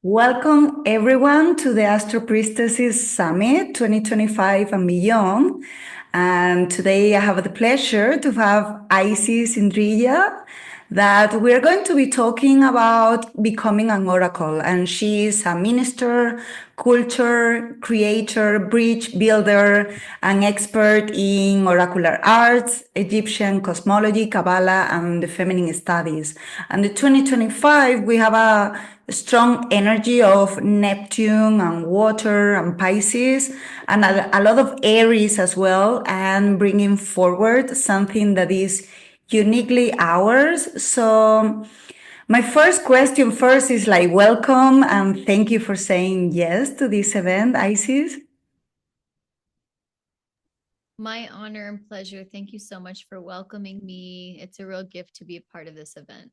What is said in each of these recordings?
Welcome everyone to the Astro-Priestesses Summit 2025 and beyond. And today I have the pleasure to have Isis Indrija that we're going to be talking about becoming an oracle. And she is a minister, culture creator, bridge builder, an expert in oracular arts, Egyptian cosmology, Kabbalah, and the feminine studies. And the 2025, we have a strong energy of Neptune and water and Pisces, and a lot of Aries as well, and bringing forward something that is uniquely ours. So my first question first is like, welcome and thank you for saying yes to this event, Isis. My honor and pleasure. Thank you so much for welcoming me. It's a real gift to be a part of this event.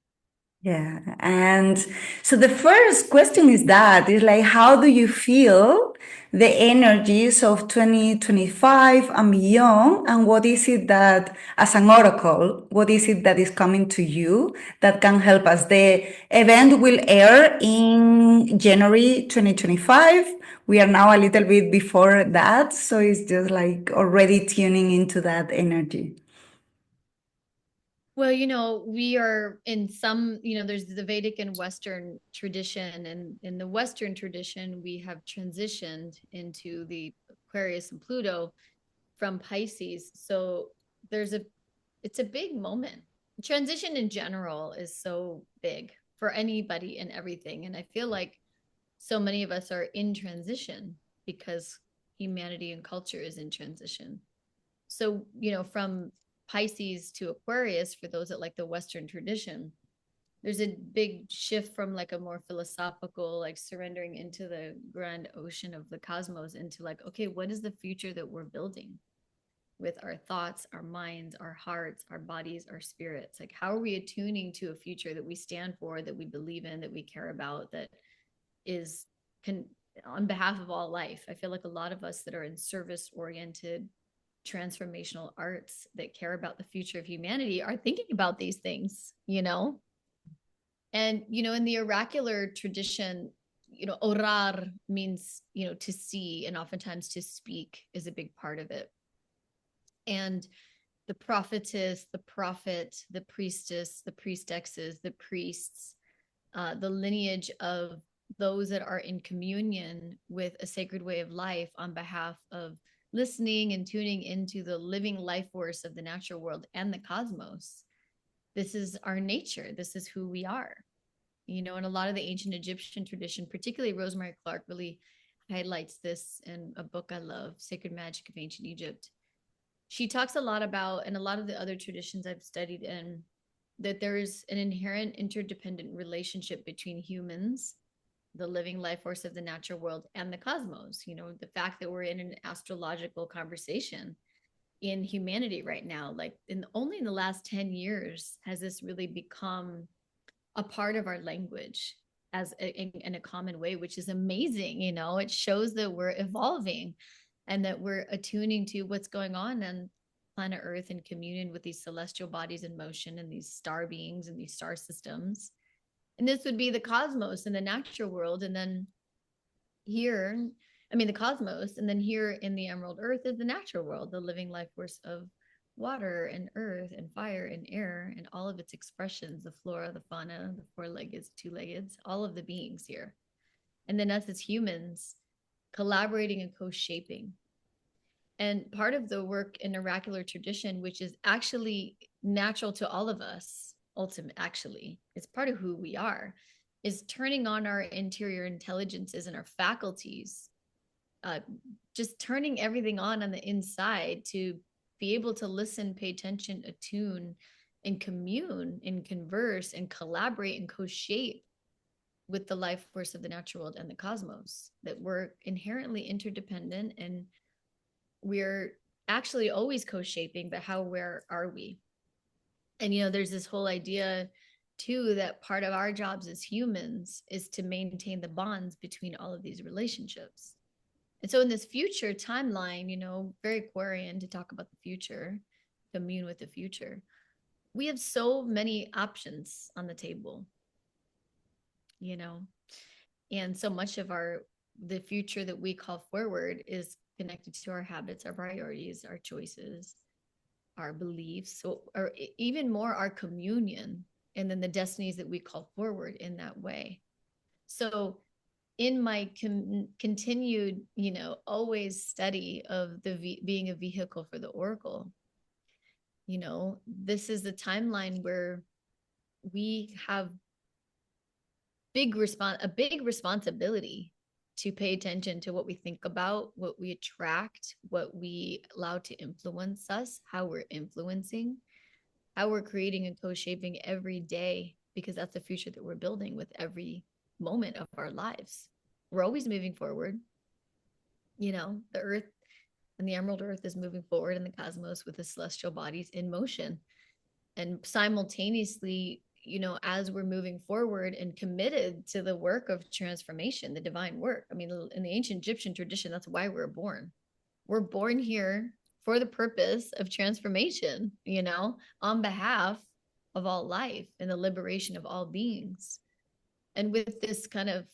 Yeah. And so the first question is like, how do you feel the energies of 2025 and beyond? And what is it that, as an oracle, what is it that is coming to you that can help us? The event will air in January 2025. We are now a little bit before that. So it's just like already tuning into that energy. Well, we are in some, there's the Vedic and Western tradition. And in the Western tradition, we have transitioned into the Aquarius and Pluto from Pisces. So it's a big moment. Transition in general is so big for anybody and everything. And I feel like so many of us are in transition because humanity and culture is in transition. So, from Pisces to Aquarius, for those that like the Western tradition, there's a big shift from like a more philosophical, like surrendering into the grand ocean of the cosmos into like, okay, what is the future that we're building with our thoughts, our minds, our hearts, our bodies, our spirits? Like, how are we attuning to a future that we stand for, that we believe in, that we care about, that is on behalf of all life? I feel like a lot of us that are in service oriented transformational arts that care about the future of humanity are thinking about these things. And in the oracular tradition, orar means to see, and oftentimes to speak is a big part of it. And the prophetess, the prophet, the priestess, the priestesses, the priests, the lineage of those that are in communion with a sacred way of life on behalf of listening and tuning into the living life force of the natural world and the cosmos. This is our nature. This is who we are. And a lot of the ancient Egyptian tradition, particularly Rosemary Clark, really highlights this in a book I love, Sacred Magic of Ancient Egypt. She talks a lot about, and a lot of the other traditions I've studied in, that there is an inherent interdependent relationship between humans, the living life force of the natural world, and the cosmos. The fact that we're in an astrological conversation in humanity right now, like only in the last 10 years has this really become a part of our language in a common way, which is amazing. It shows that we're evolving and that we're attuning to what's going on planet Earth in communion with these celestial bodies in motion and these star beings and these star systems. And this would be the cosmos and the natural world. And then the cosmos. And then here in the emerald earth is the natural world, the living life force of water and earth and fire and air and all of its expressions, the flora, the fauna, the four-legged, two-legged, all of the beings here. And then us as humans collaborating and co-shaping. And part of the work in oracular tradition, which is actually natural to all of us, actually, it's part of who we are, is turning on our interior intelligences and our faculties, just turning everything on the inside to be able to listen, pay attention, attune, and commune and converse and collaborate and co-shape with the life force of the natural world and the cosmos, that we're inherently interdependent and we're actually always co-shaping, but where are we? And, there's this whole idea too, that part of our jobs as humans is to maintain the bonds between all of these relationships. And so in this future timeline, very Aquarian to talk about the future, commune with the future. We have so many options on the table, And so much of the future that we call forward is connected to our habits, our priorities, our choices, our beliefs, so, or even more our communion, and then the destinies that we call forward in that way. So in my continued, always study of being a vehicle for the oracle, this is the timeline where we have a big responsibility to pay attention to what we think about, what we attract, what we allow to influence us, how we're influencing, how we're creating and co-shaping every day, because that's the future that we're building with every moment of our lives. We're always moving forward. The earth and the emerald earth is moving forward in the cosmos with the celestial bodies in motion. And simultaneously, as we're moving forward and committed to the work of transformation, the divine work. I mean, in the ancient Egyptian tradition, that's why we're born. We're born here for the purpose of transformation, on behalf of all life and the liberation of all beings. And with this kind of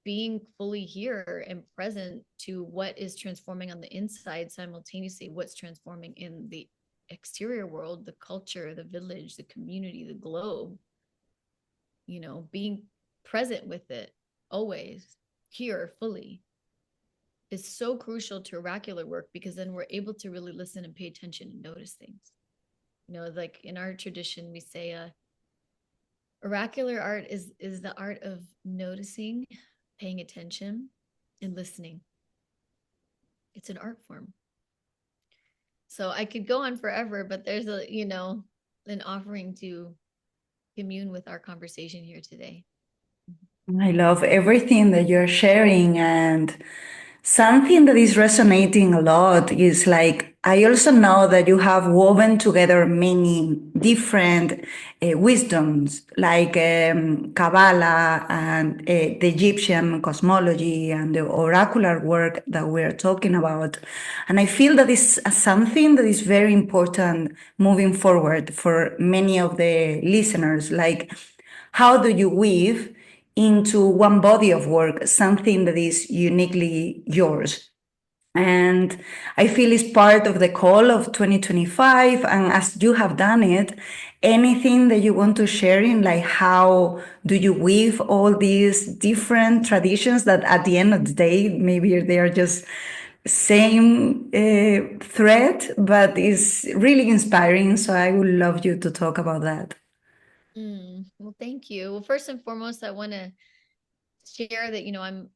being fully here and present to what is transforming on the inside, simultaneously, what's transforming in the exterior world, the culture, the village, the community, the globe, being present with it always here fully is so crucial to oracular work, because then we're able to really listen and pay attention and notice things. Like in our tradition, we say oracular art is the art of noticing, paying attention, and listening. It's an art form. So I could go on forever, but there's an offering to commune with our conversation here today. I love everything that you're sharing, and something that is resonating a lot is like, I also know that you have woven together many different wisdoms, like Kabbalah and the Egyptian cosmology and the oracular work that we're talking about. And I feel that is something that is very important moving forward for many of the listeners. Like, how do you weave into one body of work something that is uniquely yours? And I feel it's part of the call of 2025. And as you have done it, anything that you want to share in, like, how do you weave all these different traditions that at the end of the day, maybe they are just same thread, but it's really inspiring. So I would love you to talk about that. Well, thank you. Well, first and foremost, I want to share that, I'm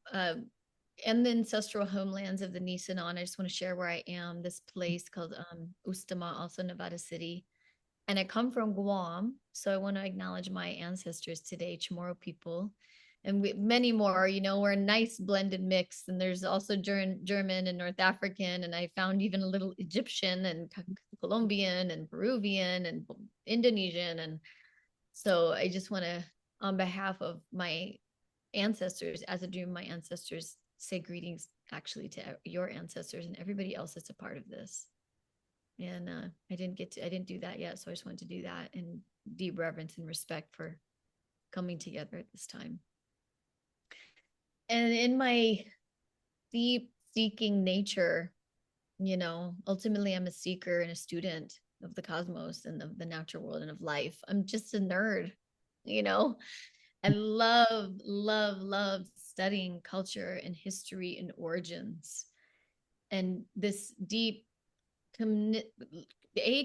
in the ancestral homelands of the Nisenan. I just want to share where I am, this place called Ustama, also Nevada City. And I come from Guam. So I want to acknowledge my ancestors today, Chamorro people. And many more, we're a nice blended mix. And there's also German and North African. And I found even a little Egyptian and Colombian and Peruvian and Indonesian. And so I just want to, on behalf of my ancestors, as a dream, my ancestors, say greetings actually to your ancestors and everybody else that's a part of this. And I didn't do that yet. So I just wanted to do that in deep reverence and respect for coming together at this time. And in my deep seeking nature, ultimately I'm a seeker and a student of the cosmos and of the natural world and of life. I'm just a nerd, I love studying culture and history and origins, and this deep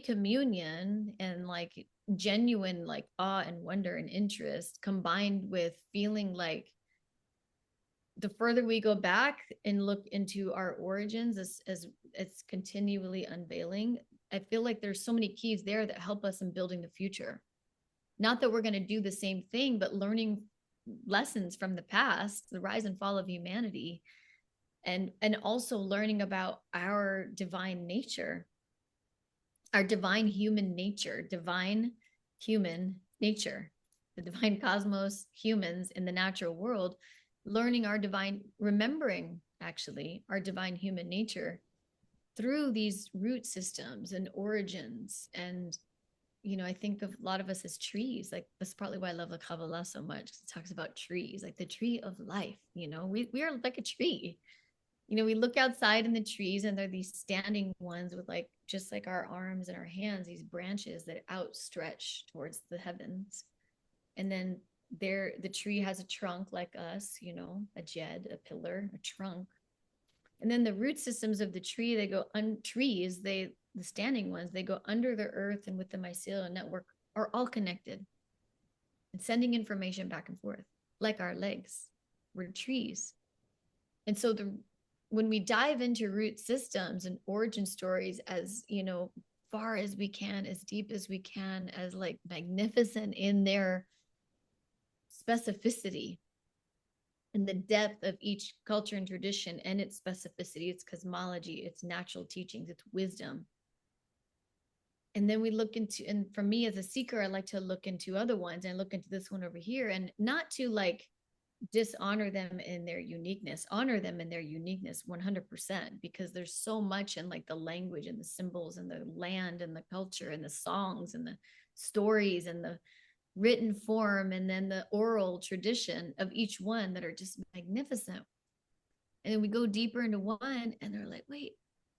communion and like genuine like awe and wonder and interest, combined with feeling like the further we go back and look into our origins as it's continually unveiling, I feel like there's so many keys there that help us in building the future. Not that we're going to do the same thing, but learning lessons from the past, the rise and fall of humanity, and also learning about our divine nature, our divine human nature, divine human nature, the divine cosmos, humans in the natural world, learning our divine, remembering actually our divine human nature through these root systems and origins and I think of a lot of us as trees. Like that's partly why I love the Kabbalah so much. It talks about trees, like the tree of life. We are like a tree. We look outside in the trees and they're these standing ones with like just like our arms and our hands, these branches that outstretch towards the heavens. And then the tree has a trunk like us, a jed, a pillar, a trunk. And then the root systems of the tree, they go trees, the standing ones, they go under the earth and with the mycelial network are all connected and sending information back and forth, like our legs. We're trees. And so when we dive into root systems and origin stories as, far as we can, as deep as we can, as like magnificent in their specificity and the depth of each culture and tradition and its specificity, its cosmology, its natural teachings, its wisdom. And then we look into, and for me as a seeker, I like to look into other ones and look into this one over here, and not to like dishonor them in their uniqueness, honor them in their uniqueness 100%, because there's so much in like the language and the symbols and the land and the culture and the songs and the stories and the written form and then the oral tradition of each one that are just magnificent. And then we go deeper into one and they're like, wait,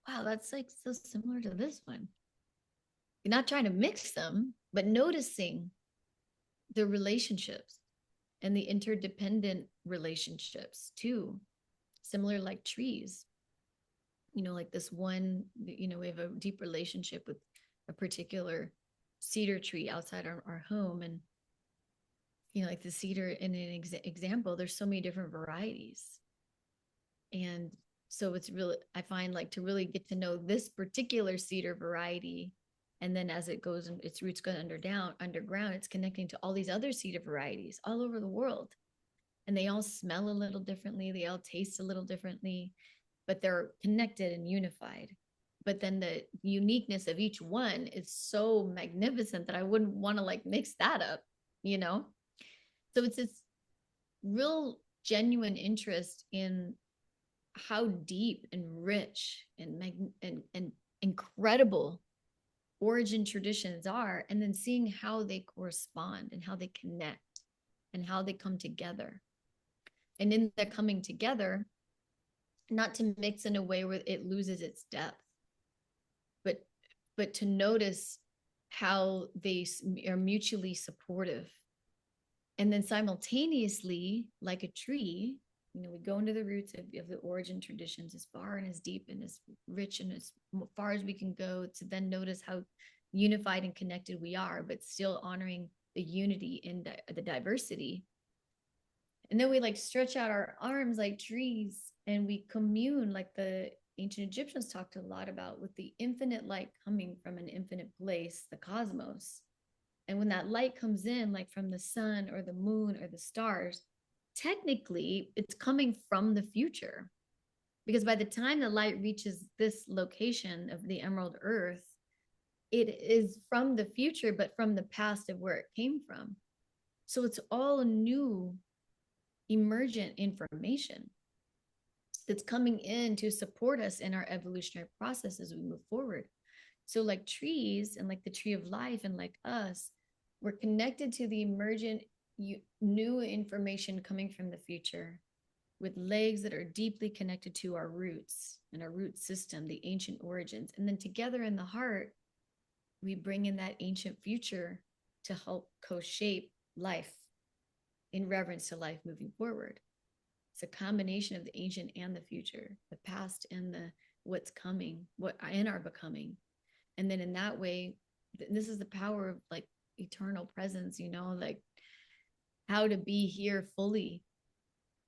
wow, that's like so similar to this one. You're not trying to mix them, but noticing the relationships and the interdependent relationships too. Similar like trees, like this one, we have a deep relationship with a particular cedar tree outside our home. And, like the cedar in an example, there's so many different varieties. And so it's really, I find like to really get to know this particular cedar variety. And then as it goes and its roots go underground, it's connecting to all these other cedar varieties all over the world. And they all smell a little differently. They all taste a little differently, but they're connected and unified. But then the uniqueness of each one is so magnificent that I wouldn't want to like mix that up, So it's this real genuine interest in how deep and rich and incredible origin traditions are, and then seeing how they correspond and how they connect and how they come together. And in their coming together, not to mix in a way where it loses its depth, but to notice how they are mutually supportive. And then simultaneously, like a tree, we go into the roots of the origin traditions as far and as deep and as rich and as far as we can go, to then notice how unified and connected we are, but still honoring the unity in the diversity. And then we like stretch out our arms like trees and we commune like the ancient Egyptians talked a lot about, with the infinite light coming from an infinite place, the cosmos. And when that light comes in, like from the sun or the moon or the stars, technically it's coming from the future. Because by the time the light reaches this location of the emerald earth, it is from the future, but from the past of where it came from. So it's all new, emergent information that's coming in to support us in our evolutionary process as we move forward. So like trees and like the tree of life and like us, we're connected to the emergent new information coming from the future, with legs that are deeply connected to our roots and our root system, the ancient origins. And then together in the heart, we bring in that ancient future to help co-shape life in reverence to life moving forward. It's a combination of the ancient and the future, the past and the what's coming, what in our becoming. And then in that way, this is the power of like eternal presence, like how to be here fully,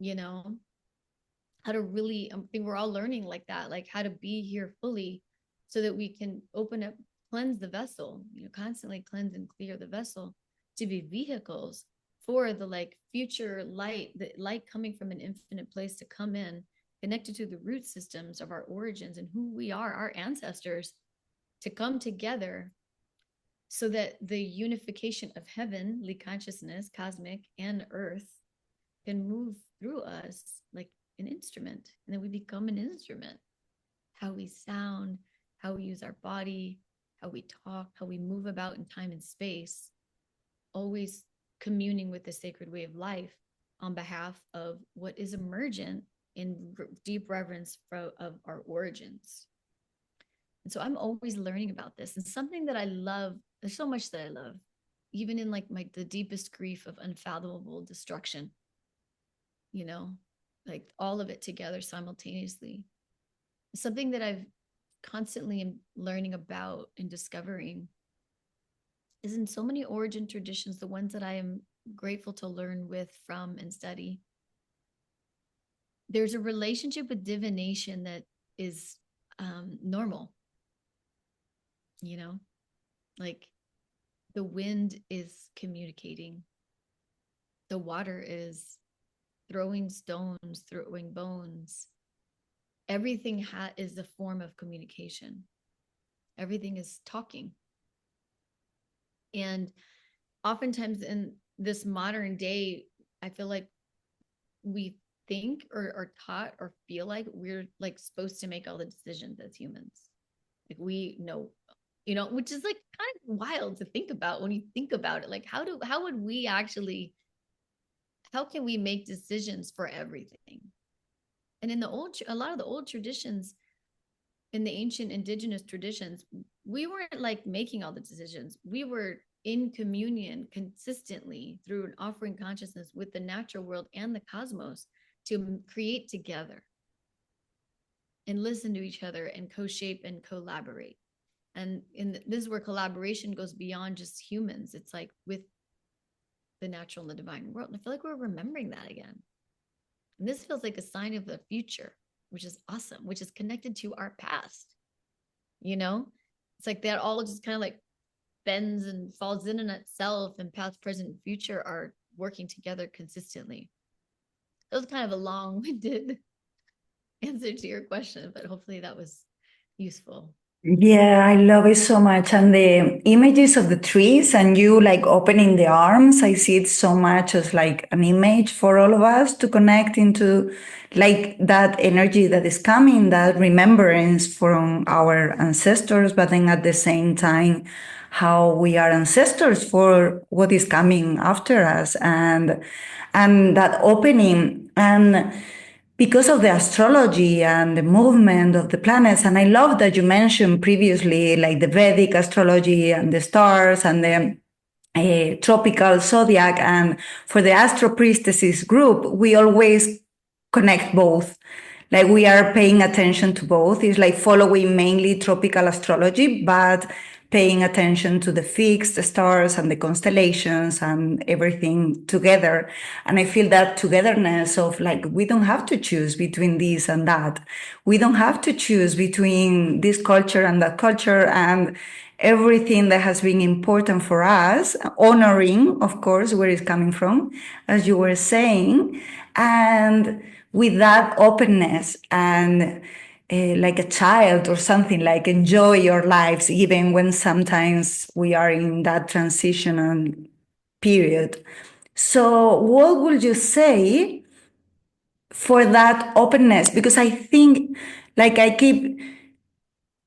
how to really, I think we're all learning like that, like how to be here fully so that we can open up, cleanse the vessel, constantly cleanse and clear the vessel to be vehicles for the like future light, the light coming from an infinite place to come in, connected to the root systems of our origins and who we are, our ancestors, to come together so that the unification of heavenly consciousness, cosmic and earth, can move through us like an instrument. And then we become an instrument. How we sound, how we use our body, how we talk, how we move about in time and space, always communing with the sacred way of life on behalf of what is emergent in deep reverence of our origins. And so I'm always learning about this, and something that I love. There's so much that I love, even in like the deepest grief of unfathomable destruction, you know, like all of it together simultaneously. Something that I've constantly am learning about and discovering is in so many origin traditions, the ones that I am grateful to learn with, from, and study. There's a relationship with divination that is normal, you know, like the wind is communicating, the water is throwing stones, throwing bones. Everything is a form of communication. Everything is talking. And oftentimes in this modern day, I feel like we think or are taught or feel like we're like supposed to make all the decisions as humans. Like we know, you know, which is like kind of wild to think about when you think about it. Like how would we actually, how can we make decisions for everything? And in a lot of the old traditions, in the ancient indigenous traditions, we weren't like making all the decisions. We were in communion consistently through an offering consciousness with the natural world and the cosmos to create together and listen to each other and co-shape and collaborate. And this is where collaboration goes beyond just humans. It's like with the natural and the divine world. And I feel like we're remembering that again. And this feels like a sign of the future, which is awesome, which is connected to our past. You know, it's like that all just kind of like bends and falls in itself, and past, present, and future are working together consistently. That was kind of a long-winded answer to your question, but hopefully that was useful. Yeah, I love it so much. And the images of the trees and you like opening the arms, I see it so much as like an image for all of us to connect into like that energy that is coming, that remembrance from our ancestors, but then at the same time, how we are ancestors for what is coming after us, and that opening. And because of the astrology and the movement of the planets. And I love that you mentioned previously, like the Vedic astrology and the stars and the tropical zodiac. And for the Astro-Priestesses group, we always connect both. Like we are paying attention to both. It's like following mainly tropical astrology, but paying attention to the fixed stars and the constellations and everything together. And I feel that togetherness of like, we don't have to choose between this and that. We don't have to choose between this culture and that culture, and everything that has been important for us, honoring, of course, where it's coming from, as you were saying, and with that openness and like a child or something, like enjoy your lives, even when sometimes we are in that transitional period. So, what would you say for that openness? Because I think, like, I keep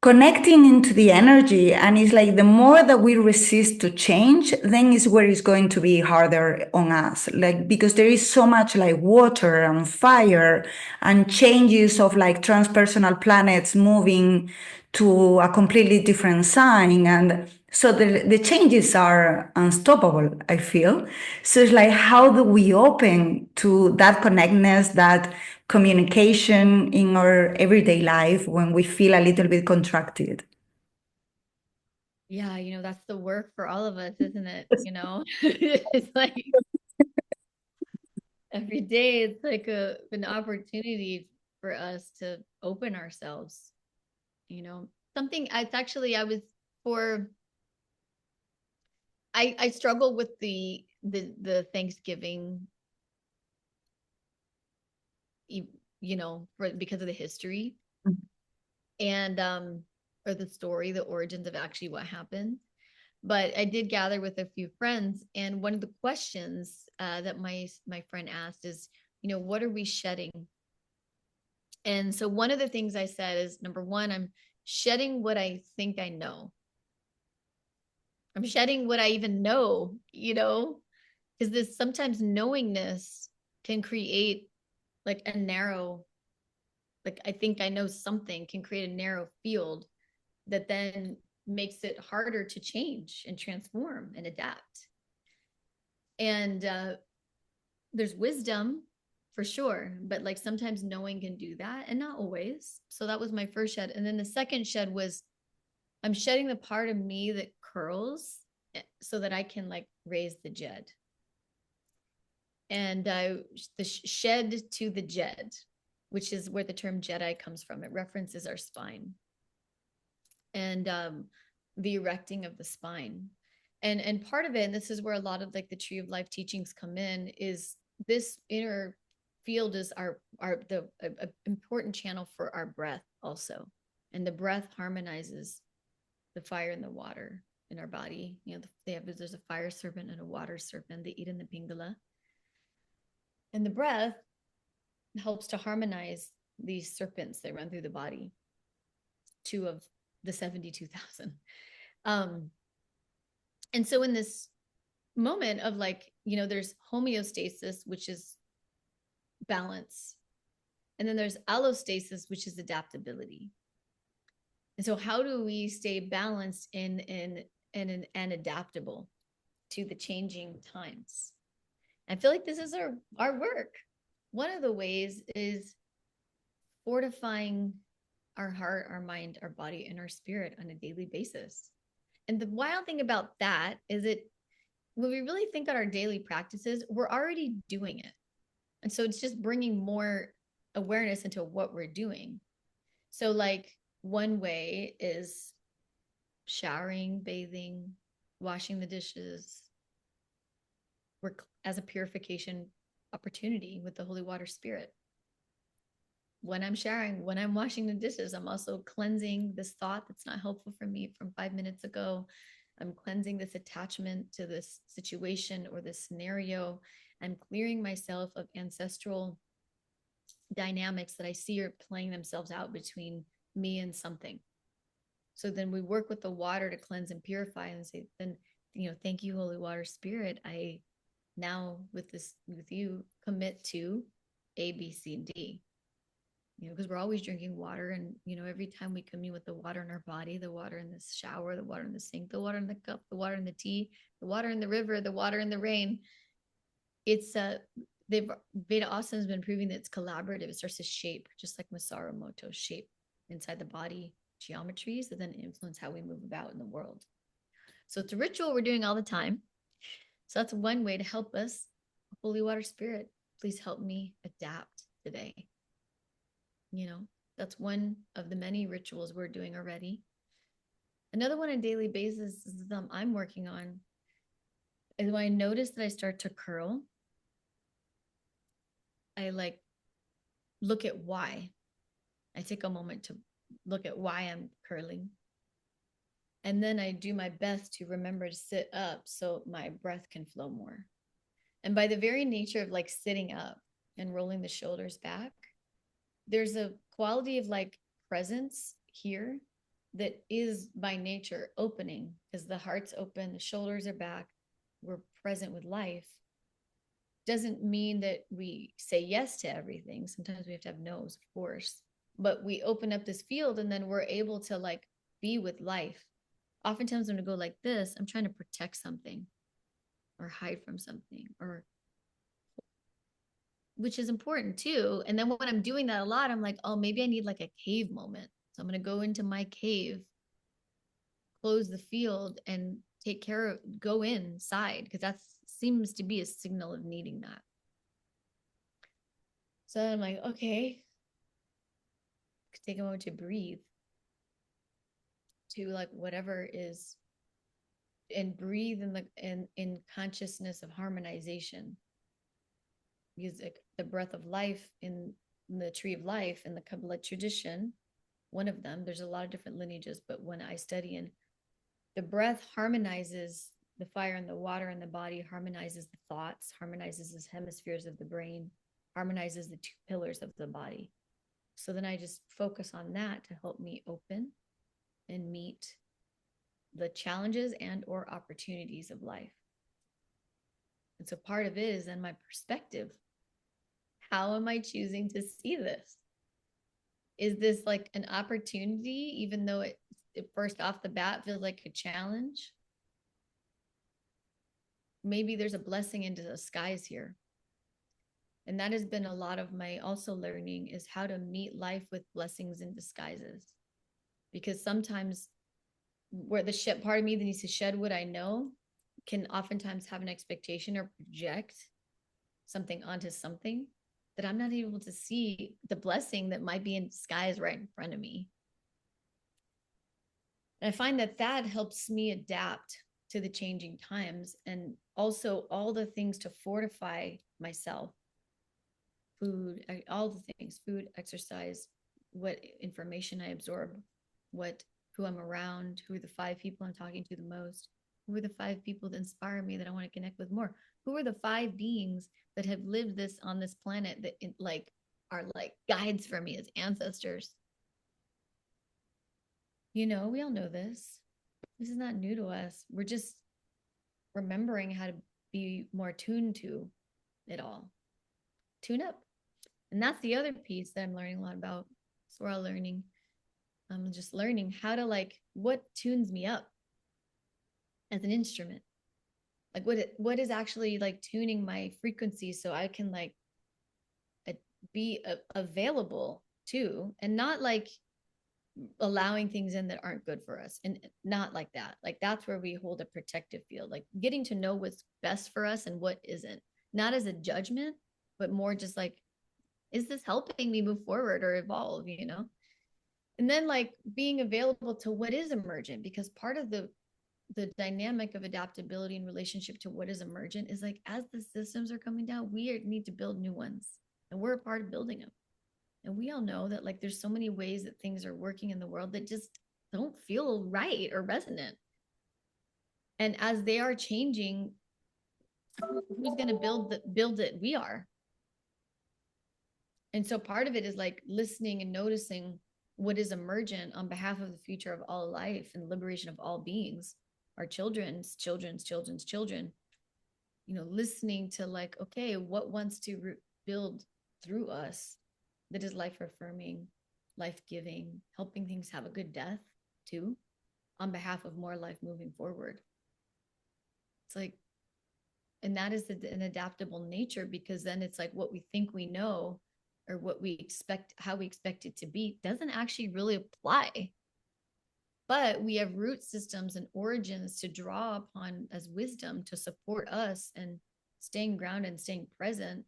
connecting into the energy, and it's like the more that we resist to change, then is where it's going to be harder on us, like because there is so much like water and fire and changes of like transpersonal planets moving to a completely different sign, and so the changes are unstoppable, I feel. So it's like, how do we open to that connectedness, that communication in our everyday life when we feel a little bit contracted? Yeah, you know, that's the work for all of us, isn't it? You know, it's like every day it's like an opportunity for us to open ourselves, you know. Something it's actually I was for I struggle with the Thanksgiving, you know, because of the history and or the story, the origins of actually what happened. But I did gather with a few friends, and one of the questions that my friend asked is, you know, what are we shedding? And so one of the things I said is, number one, I'm shedding what I think I know. I'm shedding what I even know, because this sometimes knowingness can create like a narrow, like I think I know something can create a narrow field that then makes it harder to change and transform and adapt. And there's wisdom for sure, but like sometimes knowing can do that and not always. So that was my first shed. And then the second shed was I'm shedding the part of me that curls so that I can like raise the jed. And the shed to the jed, which is where the term Jedi comes from. It references our spine and the erecting of the spine. And part of it, and this is where a lot of like the tree of life teachings come in, is this inner field is our the important channel for our breath also. And the breath harmonizes the fire and the water in our body. There's a fire serpent and a water serpent. They eat in the Pingala. And the breath helps to harmonize these serpents that run through the body, 2 of the 72,000. And so in this moment of like, there's homeostasis, which is balance. And then there's allostasis, which is adaptability. And so how do we stay balanced and adaptable to the changing times? I feel like this is our work. One of the ways is fortifying our heart, our mind, our body, and our spirit on a daily basis. And the wild thing about that is that when we really think on our daily practices, we're already doing it. And so it's just bringing more awareness into what we're doing. So like one way is showering, bathing, washing the dishes, work as a purification opportunity with the holy water spirit. When I'm showering, when I'm washing the dishes, I'm also cleansing this thought that's not helpful for me from 5 minutes ago. I'm cleansing this attachment to this situation or this scenario. I'm clearing myself of ancestral dynamics that I see are playing themselves out between me and something. So then we work with the water to cleanse and purify and say, then, thank you, Holy Water Spirit. I now with you commit to A, B, C, and D. Because we're always drinking water. And, every time we commune with the water in our body, the water in the shower, the water in the sink, the water in the cup, the water in the tea, the water in the river, the water in the rain, it's Veda Asana has been proving that it's collaborative. It starts to shape, just like Masaru Emoto shape inside the body geometries that then influence how we move about in the world. So it's a ritual we're doing all the time. So that's one way to help us. Holy Water Spirit, please help me adapt today. That's one of the many rituals we're doing already. Another one on a daily basis is I'm working on is when I notice that I start to curl, I like look at why. I take a moment to look at why I'm curling. And then I do my best to remember to sit up so my breath can flow more. And by the very nature of like sitting up and rolling the shoulders back, there's a quality of like presence here that is by nature opening because the heart's open, the shoulders are back, we're present with life. Doesn't mean that we say yes to everything. Sometimes we have to have no's, of course, but we open up this field and then we're able to like be with life. Oftentimes when I go like this, I'm trying to protect something or hide from something, or which is important too. And then when I'm doing that a lot, I'm like, oh, maybe I need like a cave moment. So I'm going to go into my cave, close the field, and take care of, go inside, because that seems to be a signal of needing that. So I'm like, okay, take a moment to breathe, to like whatever is, and breathe in consciousness of harmonization. Because like the breath of life in the tree of life in the Kabbalah tradition, one of them, there's a lot of different lineages, but when I study in the breath harmonizes the fire and the water in the body, harmonizes the thoughts, harmonizes the hemispheres of the brain, harmonizes the 2 pillars of the body. So then I just focus on that to help me open and meet the challenges and or opportunities of life. And so part of it is then my perspective. How am I choosing to see this? Is this like an opportunity, even though it first off the bat feels like a challenge? Maybe there's a blessing into the skies here. And that has been a lot of my also learning, is how to meet life with blessings in disguises. Because sometimes where the part of me that needs to shed what I know can oftentimes have an expectation or project something onto something that I'm not able to see the blessing that might be in disguise right in front of me. And I find that that helps me adapt to the changing times, and also all the things to fortify myself. Food, all the things, food, exercise, what information I absorb, who I'm around, who are the 5 people I'm talking to the most, who are the 5 people that inspire me that I want to connect with more, who are the 5 beings that have lived this on this planet that are like guides for me as ancestors. We all know this. This is not new to us. We're just remembering how to be more tuned to it all. Tune up. And that's the other piece that I'm learning a lot about. So we're all learning. I'm just learning how to what tunes me up as an instrument. Like what is actually tuning my frequency so I can be available to, and not allowing things in that aren't good for us, and not like that. That's where we hold a protective field, getting to know what's best for us and what isn't, not as a judgment, but more just is this helping me move forward or evolve, And then being available to what is emergent, because part of the dynamic of adaptability in relationship to what is emergent is as the systems are coming down, we need to build new ones, and we're a part of building them. And we all know that there's so many ways that things are working in the world that just don't feel right or resonant. And as they are changing, who's going to build it? We are. And so part of it is listening and noticing what is emergent on behalf of the future of all life and liberation of all beings, our children's children, listening to okay, what wants to build through us that is life affirming, life giving, helping things have a good death too, on behalf of more life moving forward. It's and that is an adaptable nature, because then it's what we think we know, or what we expect, how we expect it to be, doesn't actually really apply. But we have root systems and origins to draw upon as wisdom to support us and staying grounded and staying present,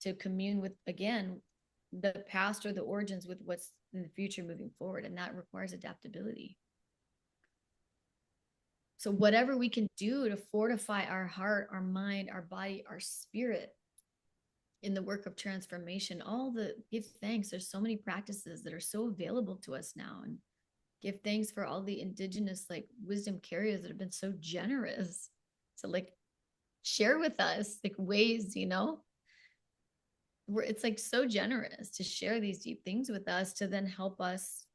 to commune with, again, the past or the origins with what's in the future moving forward. And that requires adaptability. So whatever we can do to fortify our heart, our mind, our body, our spirit in the work of transformation, give thanks. There's so many practices that are so available to us now, and give thanks for all the indigenous wisdom carriers that have been so generous to share with us ways, where it's so generous to share these deep things with us, to then help us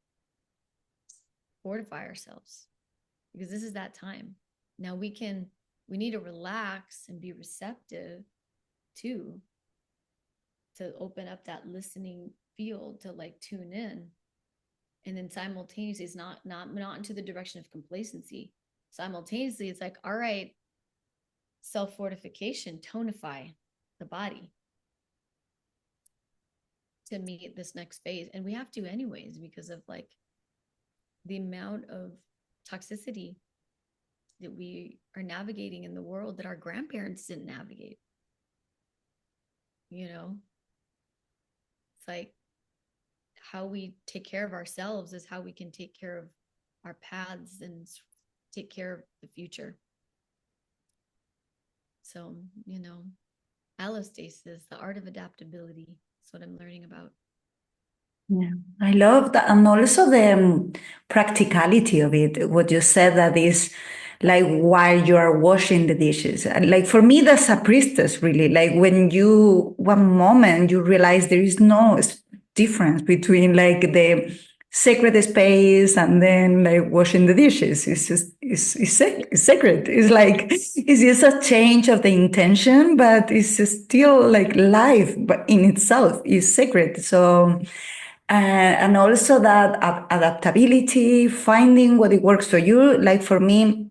fortify ourselves, because this is that time. Now we need to relax and be receptive to open up that listening field, to tune in. And then simultaneously, it's not into the direction of complacency. Simultaneously, it's all right, self-fortification, tonify the body to meet this next phase. And we have to anyways, because of the amount of toxicity that we are navigating in the world that our grandparents didn't navigate. It's how we take care of ourselves is how we can take care of our paths and take care of the future. So, allostasis, the art of adaptability, is what I'm learning about. Yeah, I love that. And also the practicality of it. What you said, that is while you are washing the dishes. For me, that's a priestess, really. When one moment you realize there is no difference between the sacred space, and then like washing the dishes. It's just it's sacred. It's like it's just a change of the intention, but it's still like life, but in itself is sacred. So and also that adaptability, finding what it works for you. Like for me,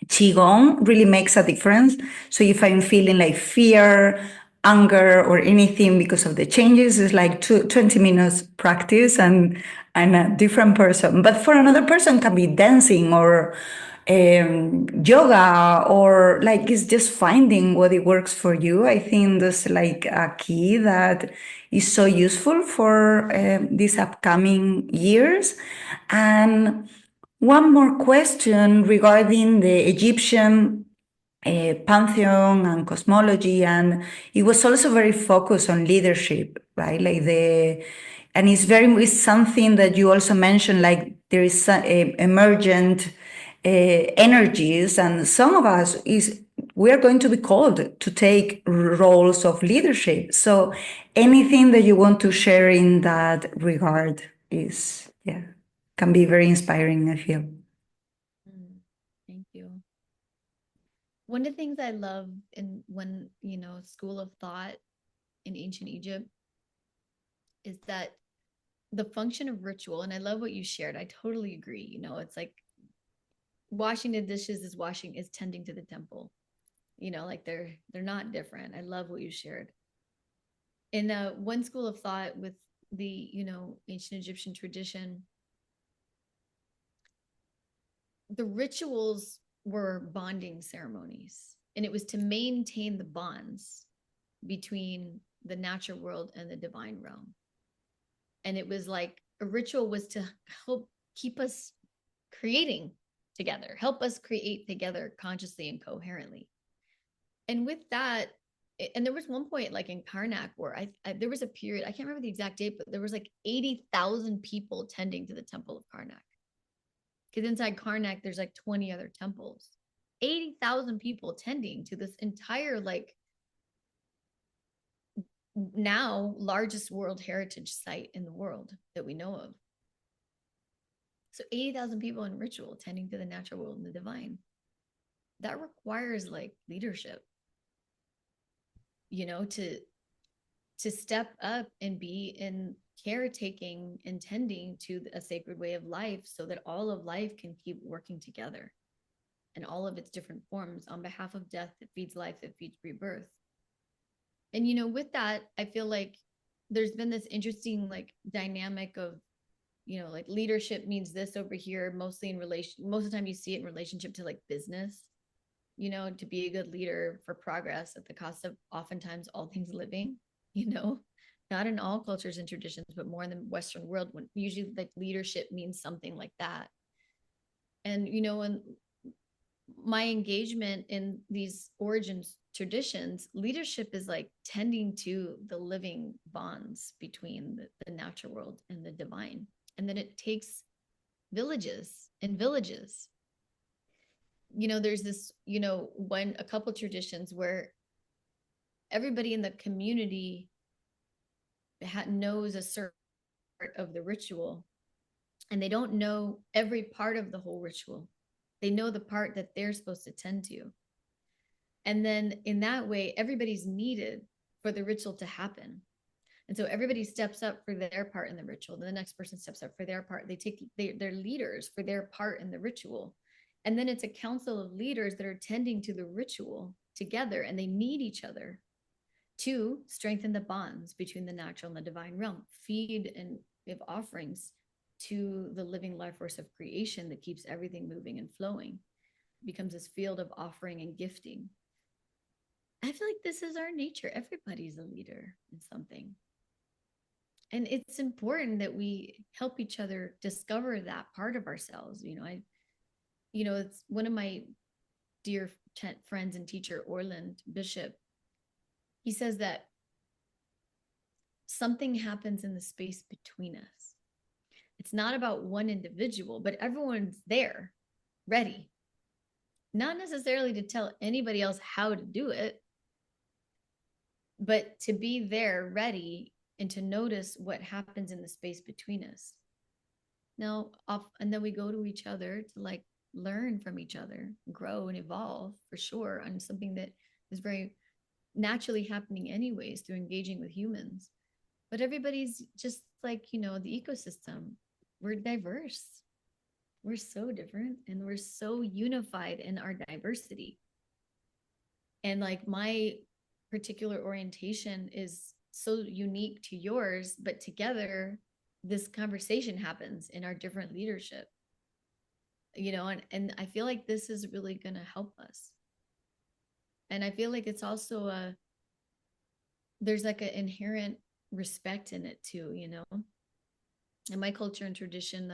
Qigong really makes a difference. So if I'm feeling like fear, anger, or anything because of the changes, it's like 20 minutes practice and I'm a different person. But for another person, can be dancing or yoga, or like it's just finding what it works for you. I think that's like a key that is so useful for these upcoming years. And one more question regarding the Egyptian pantheon and cosmology, and it was also very focused on leadership, right? And it's something that you also mentioned, like there is emergent energies, and some of us we are going to be called to take roles of leadership. So anything that you want to share in that regard is, yeah, can be very inspiring, I feel. Thank you. One of the things I love in when, school of thought in ancient Egypt is that the function of ritual, and I love what you shared. I totally agree. It's like washing the dishes is tending to the temple. Like they're not different. I love what you shared. In one school of thought with the, ancient Egyptian tradition, the rituals were bonding ceremonies, and it was to maintain the bonds between the natural world and the divine realm. And it was like a ritual was to help keep us creating together, help us create together consciously and coherently. And with that, and there was one point like in Karnak where there was a period, I can't remember the exact date, but there was like 80,000 people tending to the temple of Karnak. Because inside Karnak, there's like 20 other temples. 80,000 people tending to this entire, like, now largest World Heritage site in the world that we know of. So 80,000 people in ritual tending to the natural world and the divine. That requires like leadership, to step up and be in caretaking and tending to a sacred way of life so that all of life can keep working together in all of its different forms on behalf of death that feeds life, that feeds rebirth. And with that, I feel like there's been this interesting like dynamic of, like leadership means this over here, most of the time you see it in relationship to like business, to be a good leader for progress at the cost of oftentimes all things living, not in all cultures and traditions, but more in the Western world, when usually like leadership means something like that. And, when my engagement in these origins traditions, leadership is like tending to the living bonds between the natural world and the divine. And then it takes villages and villages. There's this, a couple traditions where everybody in the community knows a certain part of the ritual, and they don't know every part of the whole ritual. They know the part that they're supposed to tend to. And then in that way, everybody's needed for the ritual to happen. And so everybody steps up for their part in the ritual. Then the next person steps up for their part. They're leaders for their part in the ritual. And then it's a council of leaders that are tending to the ritual together, and they need each other to strengthen the bonds between the natural and the divine realm, feed and give offerings to the living life force of creation that keeps everything moving and flowing. It becomes this field of offering and gifting. I feel like this is our nature. Everybody's a leader in something. And it's important that we help each other discover that part of ourselves. It's one of my dear friends and teacher, Orland Bishop. He says that something happens in the space between us. It's not about one individual, but everyone's there, ready. Not necessarily to tell anybody else how to do it, but to be there, ready, and to notice what happens in the space between us. Now off, and then we go to each other to like learn from each other, grow and evolve for sure on something that is very naturally happening anyways through engaging with humans. But everybody's just like, you know, the ecosystem. We're diverse. We're so different and we're so unified in our diversity. And like my particular orientation is so unique to yours, but together this conversation happens in our different leadership, you know, and I feel like this is really going to help us. And I feel like it's also there's like an inherent respect in it too, you know. In my culture and tradition,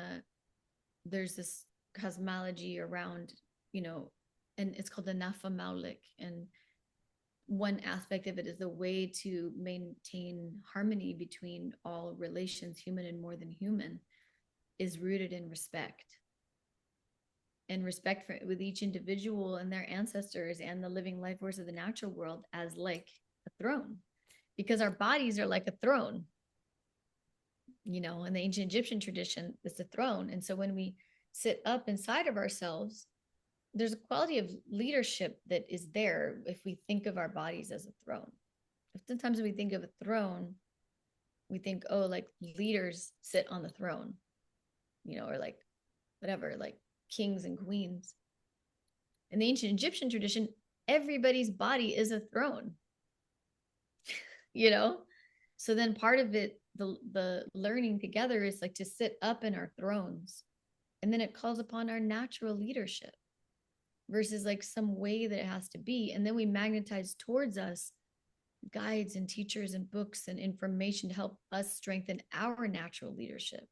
there's this cosmology around, you know, and it's called the Nafa Maulik. And one aspect of it is a way to maintain harmony between all relations, human and more than human, is rooted in respect. And respect for with each individual and their ancestors and the living life force of the natural world as like a throne, because our bodies are like a throne. You know, in the ancient Egyptian tradition, it's a throne. And so when we sit up inside of ourselves, there's a quality of leadership that is there if we think of our bodies as a throne. Sometimes we think of a throne, we think, oh, like leaders sit on the throne, you know, or like whatever, like kings and queens. In the ancient Egyptian tradition, everybody's body is a throne, you know? So then part of it, the learning together is like to sit up in our thrones. And then it calls upon our natural leadership versus like some way that it has to be. And then we magnetize towards us guides and teachers and books and information to help us strengthen our natural leadership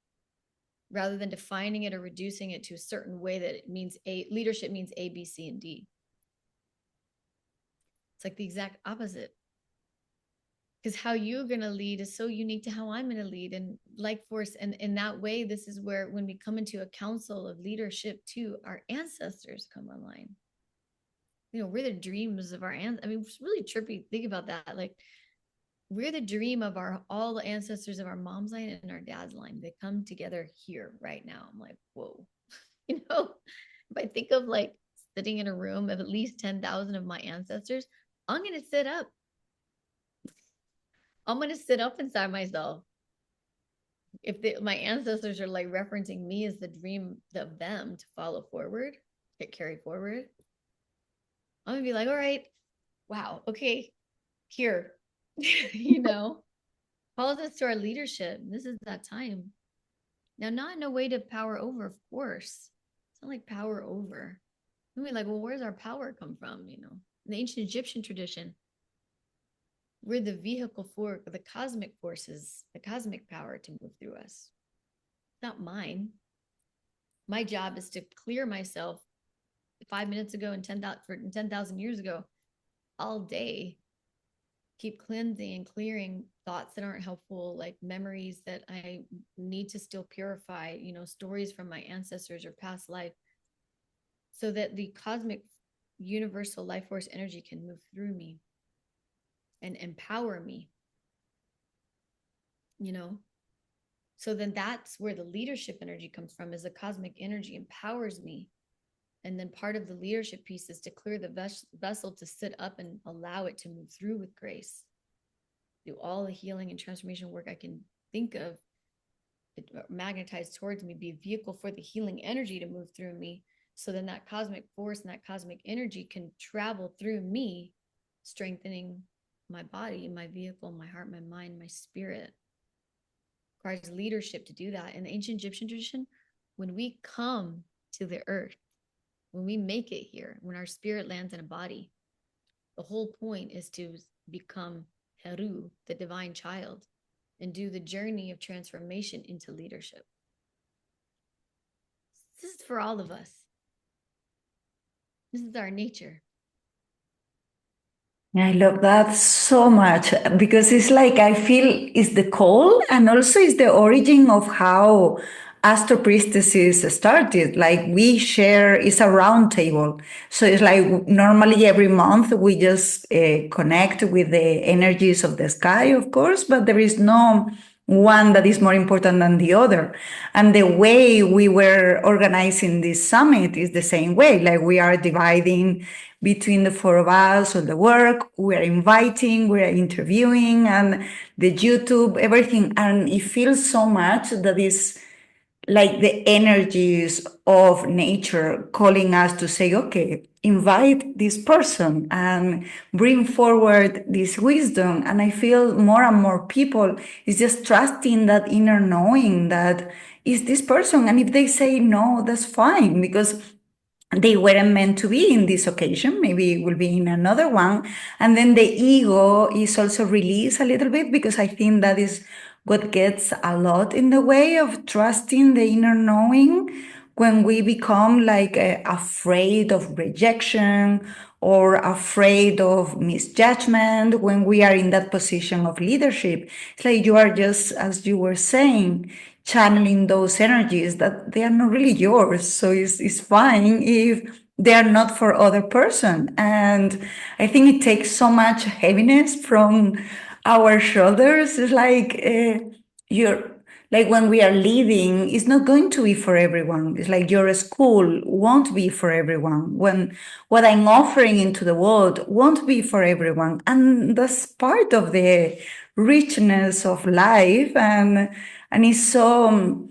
rather than defining it or reducing it to a certain way that it means leadership means A, B, C, and D. It's like the exact opposite. Because how you're going to lead is so unique to how I'm going to lead, and like force. And in that way, this is where when we come into a council of leadership too, our ancestors come online. You know, we're the dreams of our I mean, it's really trippy. Think about that. Like we're the dream of all the ancestors of our mom's line and our dad's line. They come together here right now. I'm like, whoa. You know, if I think of like sitting in a room of at least 10,000 of my ancestors, I'm going to sit up. I'm going to sit up inside myself. If my ancestors are like referencing me as the dream of them to follow forward, get carried forward, I'm going to be like, all right, wow, okay, here, you know, follow this to our leadership. This is that time. Now, not in a way to power over, of course. It's not like power over. I mean, like, well, where's our power come from? You know, in the ancient Egyptian tradition, we're the vehicle for the cosmic forces, the cosmic power to move through us. It's not mine. My job is to clear myself 5 minutes ago and 10,000 years ago, all day. Keep cleansing and clearing thoughts that aren't helpful, like memories that I need to still purify, you know, stories from my ancestors or past life, so that the cosmic universal life force energy can move through me and empower me, you know. So then that's where the leadership energy comes from, is the cosmic energy empowers me. And then part of the leadership piece is to clear the vessel to sit up and allow it to move through with grace. Do all the healing and transformation work I can think of, magnetize towards me, be a vehicle for the healing energy to move through me. So then that cosmic force and that cosmic energy can travel through me, strengthening my body, my vehicle, my heart, my mind, my spirit. It requires leadership to do that. In the ancient Egyptian tradition, when we come to the earth, when we make it here, when our spirit lands in a body, the whole point is to become Heru, the divine child, and do the journey of transformation into leadership. This is for all of us. This is our nature. I love that so much because it's like I feel it's the call and also it's the origin of how Astro-Priestesses started. Like we share, it's a round table. So it's like normally every month we just connect with the energies of the sky, of course, but there is no one that is more important than the other. And the way we were organizing this summit is the same way. Like we are dividing between the four of us all the work, we're inviting, we're interviewing, and the YouTube, everything. And it feels so much that is like the energies of nature calling us to say, okay, invite this person and bring forward this wisdom. And I feel more and more people is just trusting that inner knowing that is this person. And if they say no, that's fine, because they weren't meant to be in this occasion. Maybe it will be in another one. And then the ego is also released a little bit, because I think that is what gets a lot in the way of trusting the inner knowing, when we become like afraid of rejection or afraid of misjudgment when we are in that position of leadership. It's like you are just, as you were saying, channeling those energies that they are not really yours. So it's fine if they are not for other person. And I think it takes so much heaviness from our shoulders. It's like you're like when we are leaving, it's not going to be for everyone. It's like your school won't be for everyone. When what I'm offering into the world won't be for everyone. And that's part of the richness of life. And it's so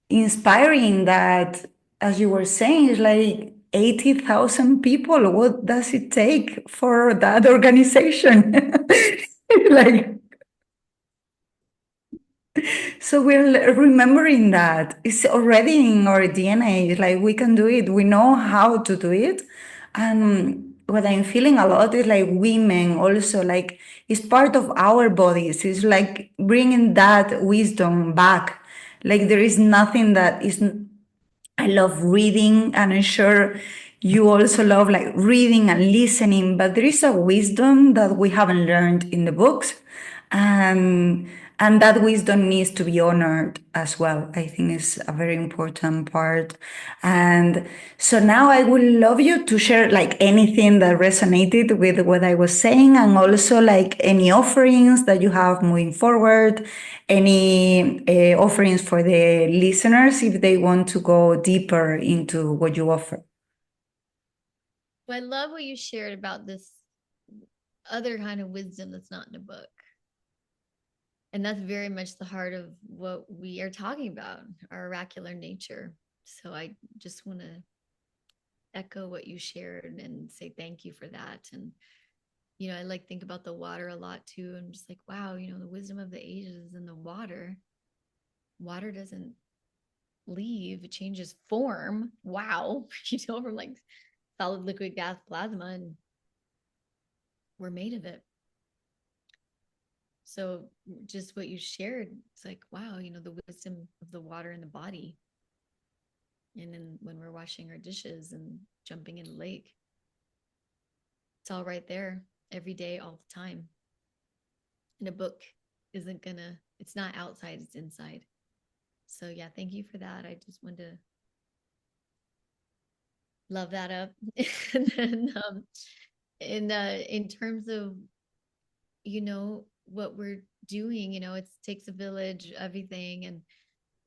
inspiring that, as you were saying, it's like 80,000 people. What does it take for that organization? Like, so we're remembering that it's already in our DNA. It's like we can do it. We know how to do it. And what I'm feeling a lot is like women also, like it's part of our bodies. It's like bringing that wisdom back. Like there is nothing that is. I love reading, and I'm sure you also love like reading and listening, but there is a wisdom that we haven't learned in the books, and and that wisdom needs to be honored as well. I think it's a very important part. And so now I would love you to share like anything that resonated with what I was saying, and also like any offerings that you have moving forward, any offerings for the listeners if they want to go deeper into what you offer. Well, I love what you shared about this other kind of wisdom that's not in a book. And that's very much the heart of what we are talking about, our oracular nature. So I just want to echo what you shared and say thank you for that. And, I like think about the water a lot too. And just like, wow, the wisdom of the ages is in the water. Water doesn't leave, it changes form. Wow. From like solid, liquid, gas, plasma, and we're made of it. So just what you shared, it's like, wow, the wisdom of the water in the body. And then when we're washing our dishes and jumping in the lake, it's all right there every day, all the time. And a book it's not outside, it's inside. So yeah, thank you for that. I just wanted to love that up. And then in terms of, what we're doing, it takes a village, everything. And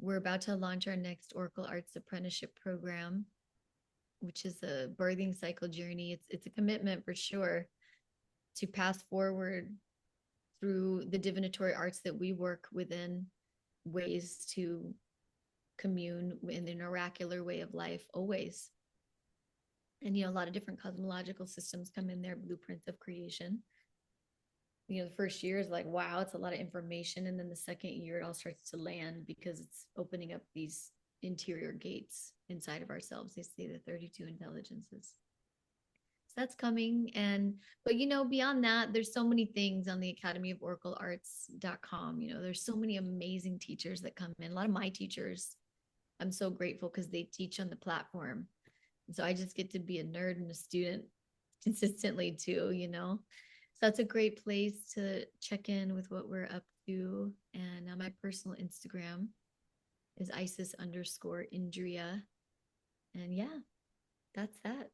we're about to launch our next Oracle Arts Apprenticeship program, which is a birthing cycle journey. It's a commitment for sure to pass forward through the divinatory arts that we work within, ways to commune in an oracular way of life always. And a lot of different cosmological systems come in there, blueprints of creation. The first year is like, wow, it's a lot of information. And then the second year, it all starts to land because it's opening up these interior gates inside of ourselves. They say the 32 intelligences. So that's coming. But beyond that, there's so many things on the Academy of Oracle Arts.com. There's so many amazing teachers that come in. A lot of my teachers, I'm so grateful because they teach on the platform. And so I just get to be a nerd and a student consistently too, So that's a great place to check in with what we're up to. And my personal Instagram is Isis_Indria. And yeah, that's that.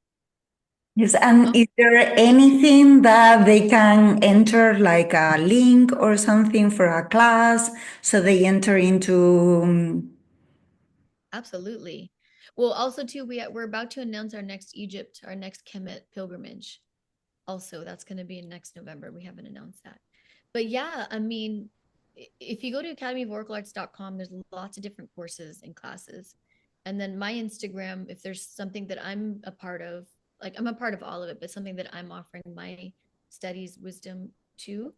Yes, and Oh, is there anything that they can enter, like a link or something for a class, so they enter into? absolutely. Well, also too, we're about to announce our next Egypt, our next Kemet pilgrimage. Also, that's going to be in next November. We haven't announced that. But yeah, I mean, if you go to academyofOracleArts.com, there's lots of different courses and classes. And then my Instagram, if there's something that I'm a part of, like I'm a part of all of it, but something that I'm offering my studies wisdom to,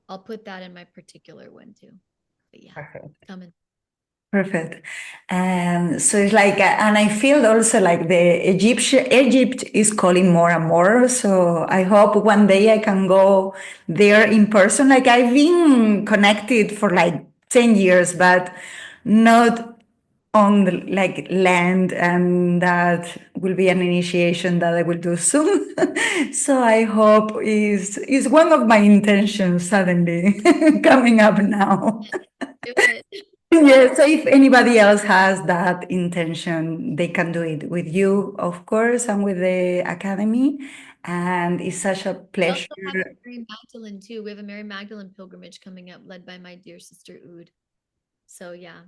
I'll put that in my particular one too. But yeah, coming. Perfect. And so it's like, and I feel also like Egypt is calling more and more. So I hope one day I can go there in person. Like I've been connected for like 10 years, but not on the like land, and that will be an initiation that I will do soon. So I hope is one of my intentions suddenly coming up now. Do it. Yeah, so if anybody else has that intention, they can do it with you, of course, and with the academy. And it's such a We pleasure. also have a Mary Magdalene too. We have a Mary Magdalene pilgrimage coming up, led by my dear sister Oud. So yeah.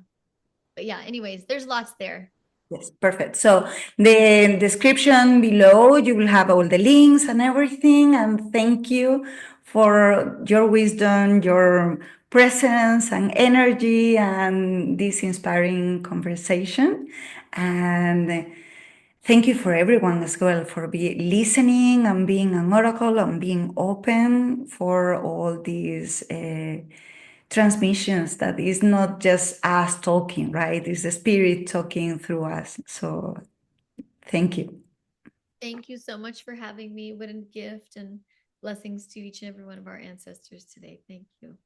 But yeah, anyways, there's lots there. Yes, perfect. So the description below, you will have all the links and everything. And thank you for your wisdom, your presence and energy, and this inspiring conversation. And thank you for everyone as well for listening and being an oracle and being open for all these transmissions, that is not just us talking, right? It's the spirit talking through us. So thank you. Thank you so much for having me. What a gift and blessings to each and every one of our ancestors today. Thank you.